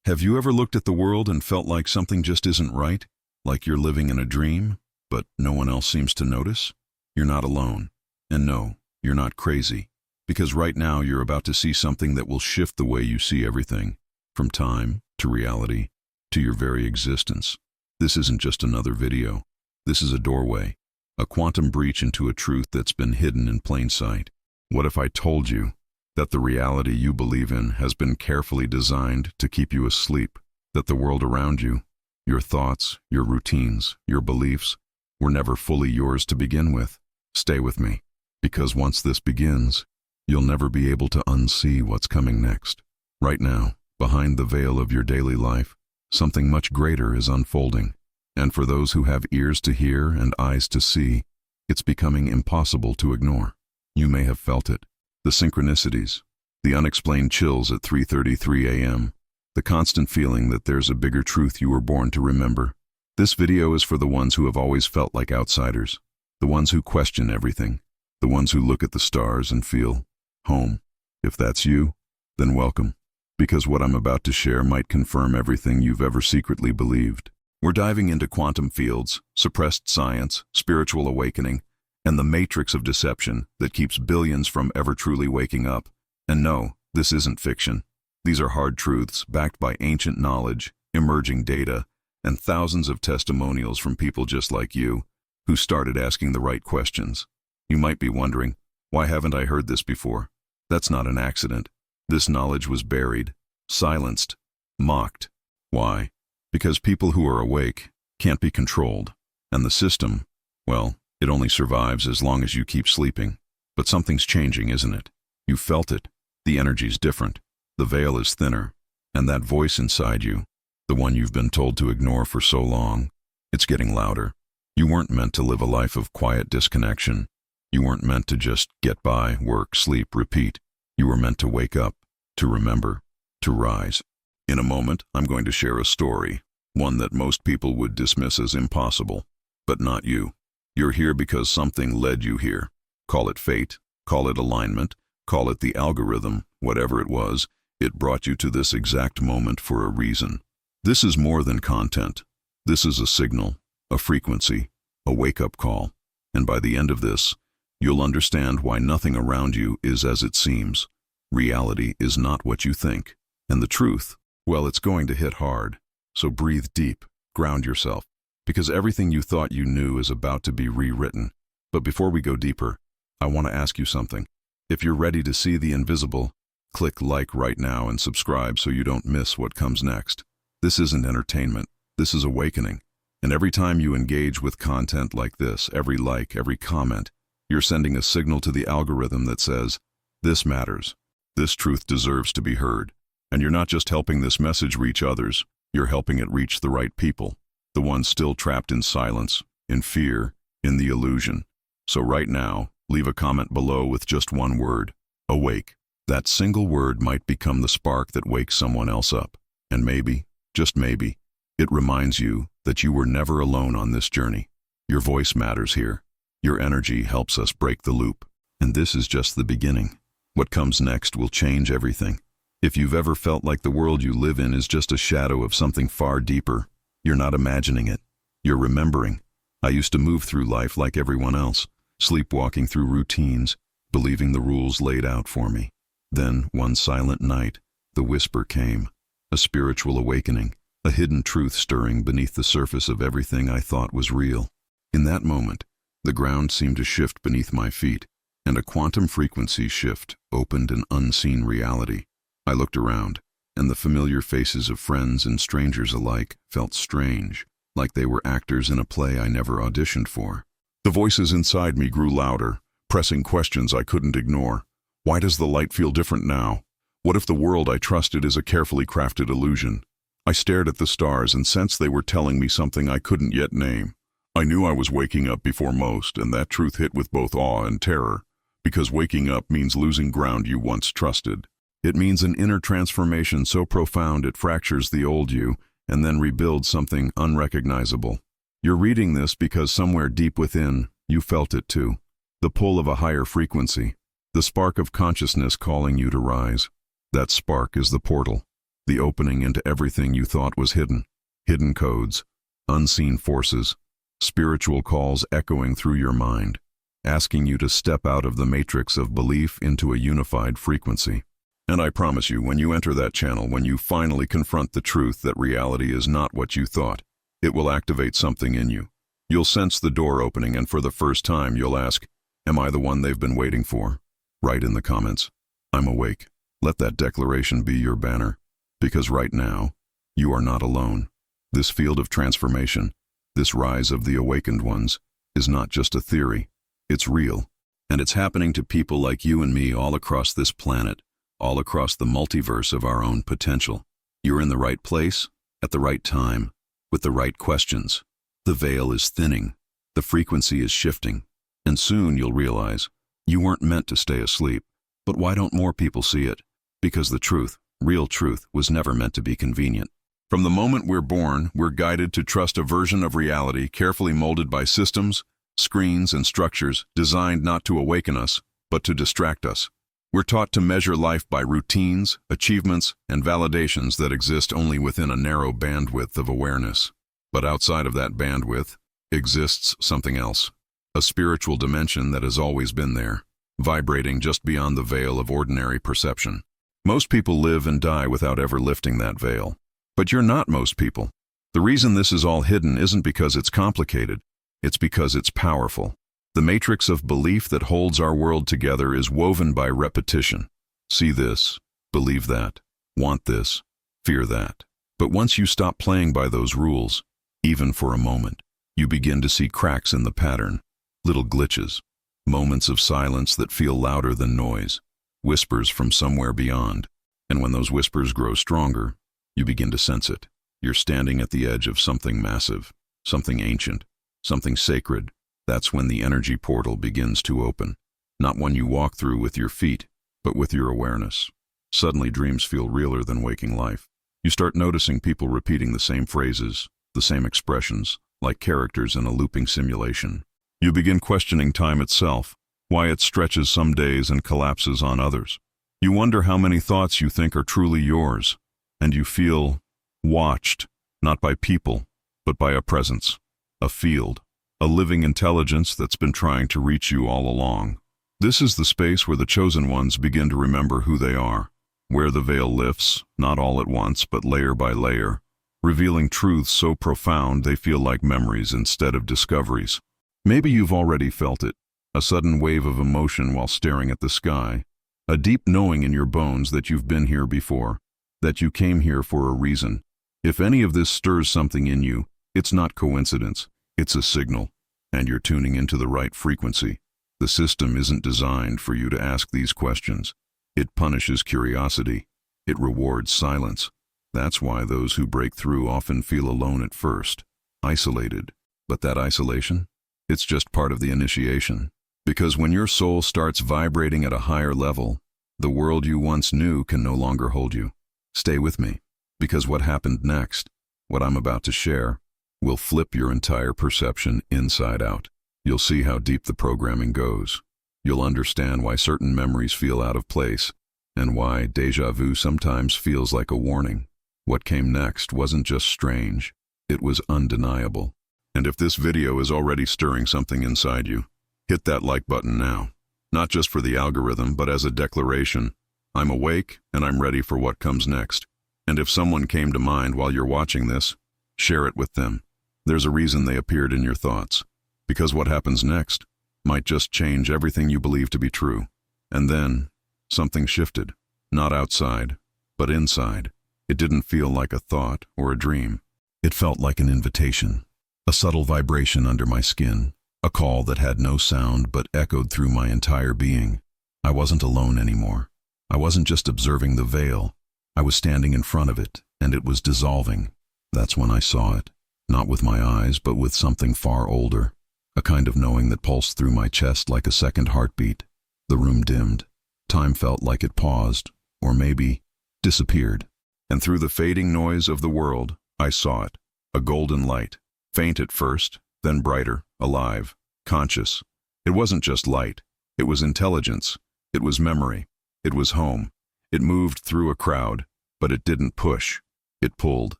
Have you ever looked at the world and felt like something just isn't right? Like you're living in a dream, but no one else seems to notice? You're not alone. And no, you're not crazy. Because right now you're about to see something that will shift the way you see everything, from time to reality to your very existence. This isn't just another video. This is a doorway, a quantum breach into a truth that's been hidden in plain sight. What if I told you that the reality you believe in has been carefully designed to keep you asleep, that the world around you, your thoughts, your routines, your beliefs, were never fully yours to begin with? Stay with me, because once this begins, you'll never be able to unsee what's coming next. Right now, behind the veil of your daily life, something much greater is unfolding. And for those who have ears to hear and eyes to see, it's becoming impossible to ignore. You may have felt it. The synchronicities, the unexplained chills at 3:33 a.m., the constant feeling that there's a bigger truth you were born to remember. This video is for the ones who have always felt like outsiders, the ones who question everything, the ones who look at the stars and feel home. If that's you, then welcome, because what I'm about to share might confirm everything you've ever secretly believed. We're diving into quantum fields, suppressed science, spiritual awakening, and the matrix of deception that keeps billions from ever truly waking up. And no, this isn't fiction. These are hard truths backed by ancient knowledge, emerging data, and thousands of testimonials from people just like you, who started asking the right questions. You might be wondering, why haven't I heard this before? That's not an accident. This knowledge was buried, silenced, mocked. Why? Because people who are awake can't be controlled, and the system, well, it only survives as long as you keep sleeping. But something's changing, isn't it? You felt it. The energy's different. The veil is thinner. And that voice inside you, the one you've been told to ignore for so long, it's getting louder. You weren't meant to live a life of quiet disconnection. You weren't meant to just get by, work, sleep, repeat. You were meant to wake up, to remember, to rise. In a moment, I'm going to share a story, one that most people would dismiss as impossible. But not you. You're here because something led you here. Call it fate, call it alignment, call it the algorithm, whatever it was, it brought you to this exact moment for a reason. This is more than content. This is a signal, a frequency, a wake-up call. And by the end of this, you'll understand why nothing around you is as it seems. Reality is not what you think. And the truth, well, it's going to hit hard. So breathe deep, ground yourself, because everything you thought you knew is about to be rewritten. But before we go deeper, I want to ask you something. If you're ready to see the invisible, click like right now and subscribe so you don't miss what comes next. This isn't entertainment, this is awakening. And every time you engage with content like this, every like, every comment, you're sending a signal to the algorithm that says, this matters. This truth deserves to be heard. And you're not just helping this message reach others, you're helping it reach the right people. The ones still trapped in silence, in fear, in the illusion. So right now, leave a comment below with just one word, awake. That single word might become the spark that wakes someone else up. And maybe, just maybe, it reminds you that you were never alone on this journey. Your voice matters here. Your energy helps us break the loop. And this is just the beginning. What comes next will change everything. If you've ever felt like the world you live in is just a shadow of something far deeper, you're not imagining it. You're remembering. I used to move through life like everyone else, sleepwalking through routines, believing the rules laid out for me. Then, one silent night, the whisper came, a spiritual awakening, a hidden truth stirring beneath the surface of everything I thought was real. In that moment, the ground seemed to shift beneath my feet, and a quantum frequency shift opened an unseen reality. I looked around, and the familiar faces of friends and strangers alike felt strange, like they were actors in a play I never auditioned for. The voices inside me grew louder, pressing questions I couldn't ignore. Why does the light feel different now? What if the world I trusted is a carefully crafted illusion? I stared at the stars and sensed they were telling me something I couldn't yet name. I knew I was waking up before most, and that truth hit with both awe and terror, because waking up means losing ground you once trusted. It means an inner transformation so profound it fractures the old you and then rebuilds something unrecognizable. You're reading this because somewhere deep within, you felt it too. The pull of a higher frequency. The spark of consciousness calling you to rise. That spark is the portal. the opening into everything you thought was hidden. Hidden codes, unseen forces, spiritual calls echoing through your mind, asking you to step out of the matrix of belief into a unified frequency. And I promise you, when you enter that channel, when you finally confront the truth that reality is not what you thought, it will activate something in you. You'll sense the door opening, and for the first time you'll ask, am I the one they've been waiting for? Write in the comments, I'm awake. Let that declaration be your banner, because right now, you are not alone. This field of transformation, this rise of the awakened ones, is not just a theory. It's real, and it's happening to people like you and me all across this planet, all across the multiverse of our own potential. You're in the right place, at the right time, with the right questions. The veil is thinning, the frequency is shifting, and soon you'll realize you weren't meant to stay asleep. But why don't more people see it? Because the truth, real truth, was never meant to be convenient. From the moment we're born, we're guided to trust a version of reality carefully molded by systems, screens, and structures designed not to awaken us, but to distract us. We're taught to measure life by routines, achievements, and validations that exist only within a narrow bandwidth of awareness. But outside of that bandwidth exists something else, a spiritual dimension that has always been there, vibrating just beyond the veil of ordinary perception. Most people live and die without ever lifting that veil. But you're not most people. The reason this is all hidden isn't because it's complicated, it's because it's powerful. The matrix of belief that holds our world together is woven by repetition. See this, believe that, want this, fear that. But once you stop playing by those rules, even for a moment, you begin to see cracks in the pattern, little glitches, moments of silence that feel louder than noise, whispers from somewhere beyond. And when those whispers grow stronger, you begin to sense it. You're standing at the edge of something massive, something ancient, something sacred. That's when the energy portal begins to open. Not one you walk through with your feet, but with your awareness. Suddenly dreams feel realer than waking life. You start noticing people repeating the same phrases, the same expressions, like characters in a looping simulation. You begin questioning time itself, why it stretches some days and collapses on others. You wonder how many thoughts you think are truly yours, and you feel watched, not by people, but by a presence, a field, a living intelligence that's been trying to reach you all along. This is the space where the chosen ones begin to remember who they are, where the veil lifts, not all at once, but layer by layer, revealing truths so profound they feel like memories instead of discoveries. Maybe you've already felt it, a sudden wave of emotion while staring at the sky, a deep knowing in your bones that you've been here before, that you came here for a reason. If any of this stirs something in you, it's not coincidence, it's a signal, and you're tuning into the right frequency. The system isn't designed for you to ask these questions. It punishes curiosity. It rewards silence. That's why those who break through often feel alone at first, isolated. But that isolation? It's just part of the initiation. Because when your soul starts vibrating at a higher level, the world you once knew can no longer hold you. Stay with me, because what happened next, what I'm about to share, will flip your entire perception inside out. You'll see how deep the programming goes. You'll understand why certain memories feel out of place, and why déjà vu sometimes feels like a warning. What came next wasn't just strange, it was undeniable. And if this video is already stirring something inside you, hit that like button now. Not just for the algorithm, but as a declaration. I'm awake and I'm ready for what comes next. And if someone came to mind while you're watching this, share it with them. There's a reason they appeared in your thoughts. Because what happens next might just change everything you believe to be true. And then, something shifted. Not outside, but inside. It didn't feel like a thought or a dream. It felt like an invitation. A subtle vibration under my skin. A call that had no sound but echoed through my entire being. I wasn't alone anymore. I wasn't just observing the veil. I was standing in front of it, and it was dissolving. That's when I saw it. Not with my eyes, but with something far older. A kind of knowing that pulsed through my chest like a second heartbeat. The room dimmed. Time felt like it paused, or maybe disappeared. And through the fading noise of the world, I saw it. A golden light. Faint at first, then brighter, alive, conscious. It wasn't just light. It was intelligence. It was memory. It was home. It moved through a crowd, But it didn't push. It pulled.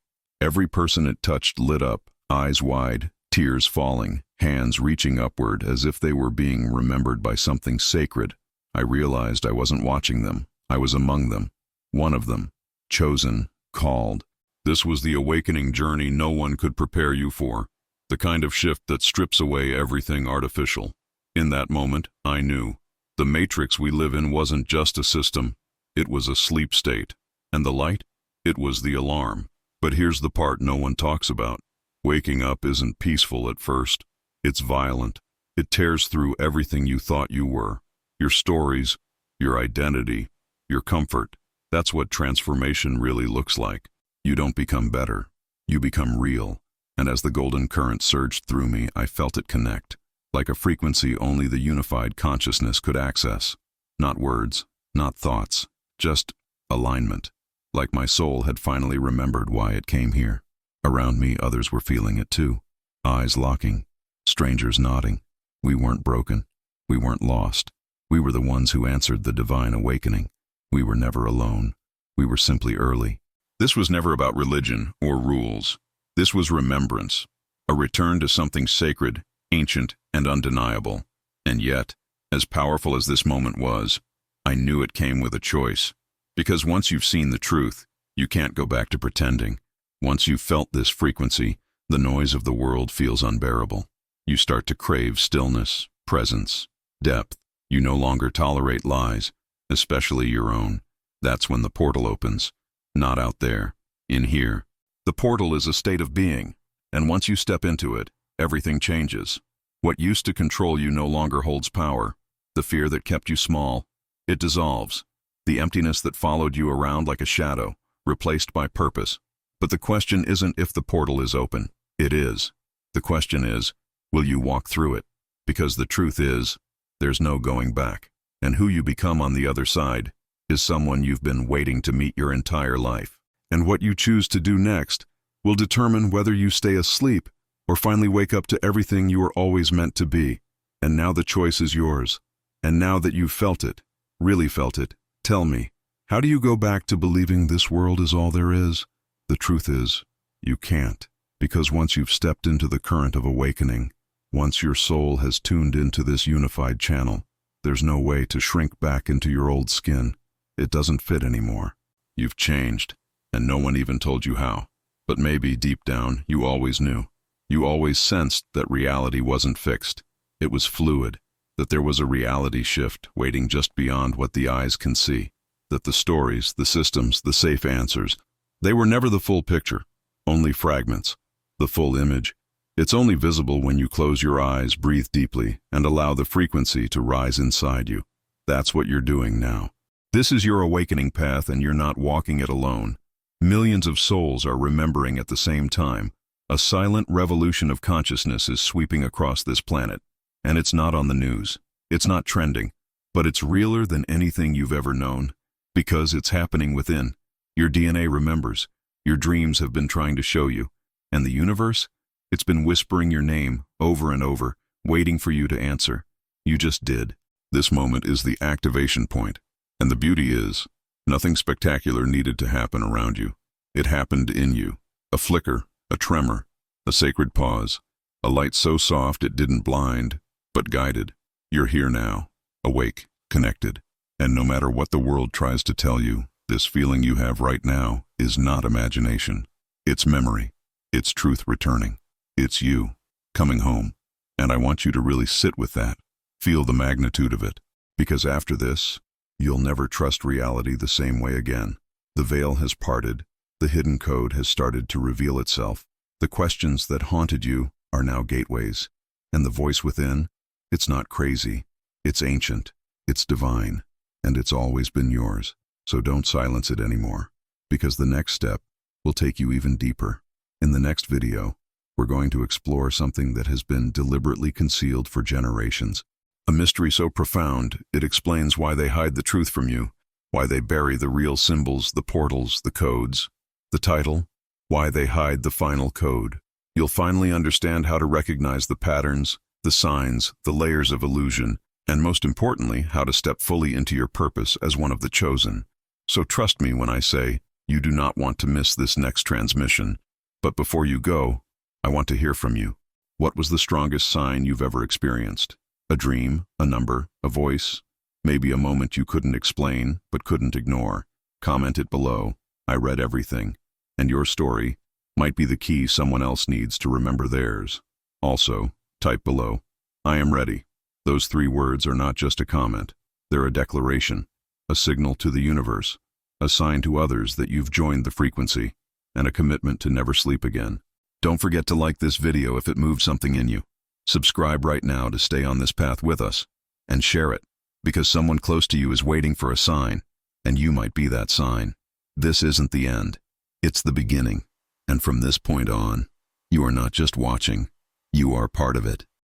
Every person it touched lit up, eyes wide, tears falling, hands reaching upward as if they were being remembered by something sacred. I realized I wasn't watching them. I was among them. One of them. Chosen. Called. This was the awakening journey no one could prepare you for. The kind of shift that strips away everything artificial. In that moment, I knew. The matrix we live in wasn't just a system. It was a sleep state. And the light? It was the alarm. But here's the part no one talks about. Waking up isn't peaceful at first. It's violent. It tears through everything you thought you were. Your stories, your identity, your comfort. That's what transformation really looks like. You don't become better. You become real. And as the golden current surged through me, I felt it connect, like a frequency only the unified consciousness could access. Not words, not thoughts, just alignment. Like my soul had finally remembered why it came here. Around me, others were feeling it too. Eyes locking, strangers nodding. We weren't broken. We weren't lost. We were the ones who answered the divine awakening. We were never alone. We were simply early. This was never about religion or rules. This was remembrance, a return to something sacred, ancient, and undeniable. And yet, as powerful as this moment was, I knew it came with a choice. Because once you've seen the truth, you can't go back to pretending. Once you've felt this frequency, the noise of the world feels unbearable. You start to crave stillness, presence, depth. You no longer tolerate lies, especially your own. That's when the portal opens. Not out there, in here. The portal is a state of being, and once you step into it, everything changes. What used to control you no longer holds power. The fear that kept you small, it dissolves. The emptiness that followed you around like a shadow, replaced by purpose. But the question isn't if the portal is open. It is. The question is, will you walk through it? Because the truth is, there's no going back. And who you become on the other side is someone you've been waiting to meet your entire life. And what you choose to do next will determine whether you stay asleep or finally wake up to everything you were always meant to be. And now the choice is yours. And now that you've felt it, really felt it, tell me, how do you go back to believing this world is all there is? The truth is, you can't. Because once you've stepped into the current of awakening, once your soul has tuned into this unified channel, there's no way to shrink back into your old skin. It doesn't fit anymore. You've changed, and no one even told you how. But maybe deep down, you always knew. You always sensed that reality wasn't fixed. It was fluid, that there was a reality shift waiting just beyond what the eyes can see. That the stories, the systems, the safe answers, they were never the full picture, only fragments. The full image, it's only visible when you close your eyes, breathe deeply, and allow the frequency to rise inside you. That's what you're doing now. This is your awakening path, and you're not walking it alone. Millions of souls are remembering at the same time. A silent revolution of consciousness is sweeping across this planet. And it's not on the news. It's not trending. But it's realer than anything you've ever known. Because it's happening within. Your DNA remembers. Your dreams have been trying to show you. And the universe? It's been whispering your name over and over, waiting for you to answer. You just did. This moment is the activation point. And the beauty is, nothing spectacular needed to happen around you. It happened in you. A flicker, a tremor, a sacred pause, a light so soft it didn't blind, but guided. You're here now, awake, connected. And no matter what the world tries to tell you, this feeling you have right now is not imagination. It's memory. It's truth returning. It's you, coming home. And I want you to really sit with that. Feel the magnitude of it. Because after this, you'll never trust reality the same way again. The veil has parted. The hidden code has started to reveal itself. The questions that haunted you are now gateways. And the voice within, it's not crazy. It's ancient. It's divine. And it's always been yours. So don't silence it anymore. Because the next step will take you even deeper. In the next video, we're going to explore something that has been deliberately concealed for generations. A mystery so profound, it explains why they hide the truth from you, why they bury the real symbols, the portals, the codes. The title, Why They Hide the Final Code. You'll finally understand how to recognize the patterns, the signs, the layers of illusion, and most importantly, how to step fully into your purpose as one of the chosen. So trust me when I say, You do not want to miss this next transmission. But before you go, I want to hear from you. What was the strongest sign you've ever experienced? A dream, a number, a voice? Maybe a moment you couldn't explain, but couldn't ignore. Comment it below. I read everything. And your story might be the key someone else needs to remember theirs. Also, type below, I am ready. Those 3 words are not just a comment. They're a declaration, a signal to the universe, a sign to others that you've joined the frequency, and a commitment to never sleep again. Don't forget to like this video if it moved something in you. Subscribe right now to stay on this path with us, and share it, because someone close to you is waiting for a sign, and you might be that sign. This isn't the end. It's the beginning. And from this point on, you are not just watching, you are part of it.